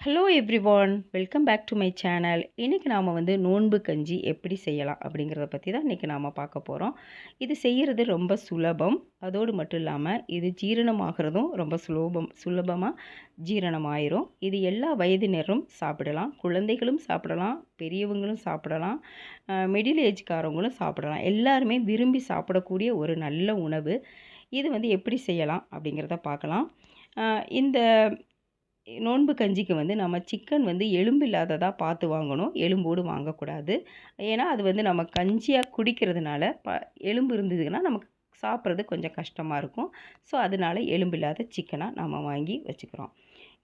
Hello everyone, welcome back to my channel. இன்றைக்கி நாம் நோன்பு கஞ்சி எப்படி செய்யலாம் அப்படிங்கிறத பற்றி தான் இன்றைக்கி நாம் பார்க்க போகிறோம். இது செய்கிறது ரொம்ப சுலபம். அதோடு மட்டும் இல்லாமல் இது ஜீரணமாகிறதும் ரொம்ப சுலபமாக ஜீரணமாயிரும். இது எல்லா வயதினரும் சாப்பிடலாம். குழந்தைகளும் சாப்பிடலாம், பெரியவங்களும் சாப்பிடலாம், மிடில் ஏஜ்காரவங்களும் சாப்பிடலாம். எல்லாருமே விரும்பி சாப்பிடக்கூடிய ஒரு நல்ல உணவு. இது எப்படி செய்யலாம் அப்படிங்கிறத பார்க்கலாம். இந்த நோன்பு கஞ்சிக்கு நம்ம சிக்கன் எலும்பு இல்லாததாக பார்த்து வாங்கணும். எலும்போடு வாங்கக்கூடாது. ஏன்னா அது நம்ம கஞ்சியாக குடிக்கிறதுனால எலும்பு இருந்ததுன்னா நமக்கு சாப்பிட்றது கொஞ்சம் கஷ்டமாக இருக்கும். ஸோ அதனால எலும்பு இல்லாத சிக்கனாக நம்ம வாங்கி வச்சுக்கிறோம்.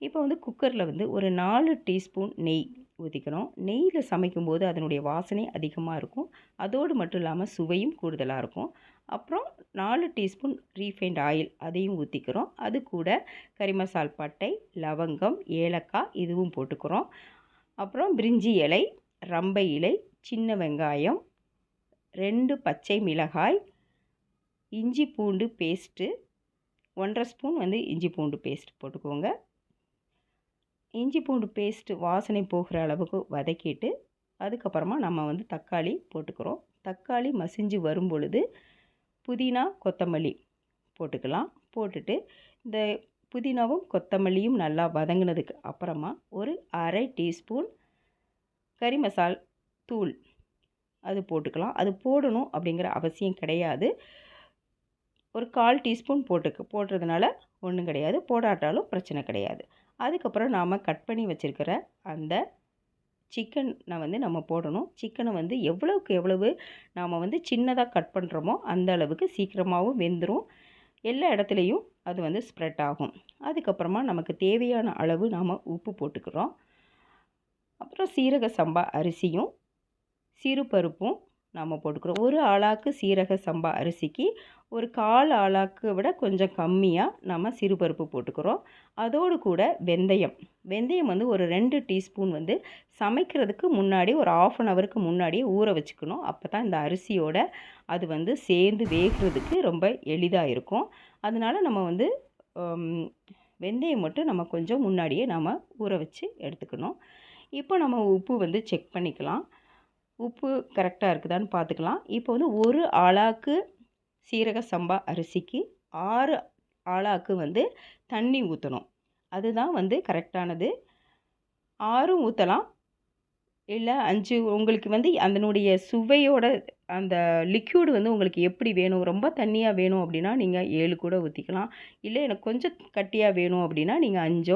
இப்போ குக்கரில் ஒரு 4 டீஸ்பூன் நெய் ஊற்றிக்கணும். நெய்யில் சமைக்கும்போது அதனுடைய வாசனை அதிகமாக இருக்கும். அதோடு மட்டும் இல்லாமல் சுவையும் கூடுதலாக இருக்கும். அப்புறம் 4 டீஸ்பூன் ரீஃபைண்ட் ஆயில் அதையும் ஊற்றிக்கிறோம். அது கூட கறி மசால் பட்டை, லவங்கம், ஏலக்காய் இதுவும் போட்டுக்கிறோம். அப்புறம் பிரிஞ்சி இலை, ரம்பை இலை, சின்ன வெங்காயம், 2 பச்சை மிளகாய், இஞ்சி பூண்டு பேஸ்ட்டு 1.5 ஸ்பூன் இஞ்சி பூண்டு பேஸ்ட் போட்டுக்கோங்க. இஞ்சி பூண்டு பேஸ்ட்டு வாசனை போகிற அளவுக்கு வதக்கிட்டு அதுக்கப்புறமா நம்ம தக்காளி போட்டுக்கிறோம். தக்காளி மசிஞ்சு வரும் பொழுது புதினா, கொத்தமல்லி போட்டுக்கலாம். போட்டுட்டு இந்த புதினாவும் கொத்தமல்லியும் நல்லா வதங்கினதுக்கு அப்புறமா ஒரு 1/2 டீஸ்பூன் கறி மசால் தூள் அது போட்டுக்கலாம். அது போடணும் அப்படிங்கிற அவசியம் கிடையாது. ஒரு 1/4 டீஸ்பூன் போடுறதுனால ஒன்றும் கிடையாது, போடாட்டாலும் பிரச்சனை கிடையாது. அதுக்கப்புறம் நாம் கட் பண்ணி வச்சுருக்கிற அந்த சிக்கனை நம்ம போடணும். சிக்கனை எவ்வளவுக்கு எவ்வளவு நாம் சின்னதாக கட் பண்ணுறோமோ அந்த அளவுக்கு சீக்கிரமாகவும் வெந்துடும். எல்லா இடத்துலையும் அது ஸ்ப்ரெட் ஆகும். அதுக்கப்புறமா நமக்கு தேவையான அளவு நாம் உப்பு போட்டுக்கிறோம். அப்புறம் சீரக சம்பா அரிசியும் சிறுபருப்பும் நாம் போட்டுக்கிறோம். ஒரு ஆளாக்கு சீரக சம்பா அரிசிக்கு ஒரு 1/4 ஆளாக்கு விட கொஞ்சம் கம்மியாக நம்ம சிறுபருப்பு போட்டுக்கிறோம். அதோடு கூட வெந்தயம் ஒரு 2 டீஸ்பூன் சமைக்கிறதுக்கு முன்னாடி ஒரு 1/2 அன் ஹவருக்கு முன்னாடியே ஊற வச்சுக்கணும். அப்போ தான் இந்த அரிசியோட அது சேர்ந்து வேகிறதுக்கு ரொம்ப எளிதாக இருக்கும். அதனால் நம்ம வெந்தயம் மட்டும் நம்ம கொஞ்சம் முன்னாடியே நம்ம ஊற வச்சு எடுத்துக்கணும். இப்போ நம்ம உப்பு செக் பண்ணிக்கலாம். உப்பு கரெக்டாக இருக்குதான்னு பார்த்துக்கலாம். இப்போ ஒரு ஆளாக்கு சீரக சம்பா அரிசிக்கு 6 ஆளாக்கு தண்ணி ஊற்றணும். அதுதான் கரெக்டானது. 6ம் ஊற்றலாம், இல்லை 5. உங்களுக்கு அதனுடைய சுவையோட அந்த லிக்யூடு உங்களுக்கு எப்படி வேணும், ரொம்ப தண்ணியாக வேணும் அப்படின்னா நீங்கள் 7 கூட ஊற்றிக்கலாம். இல்லை எனக்கு கொஞ்சம் கட்டியாக வேணும் அப்படின்னா நீங்கள் 5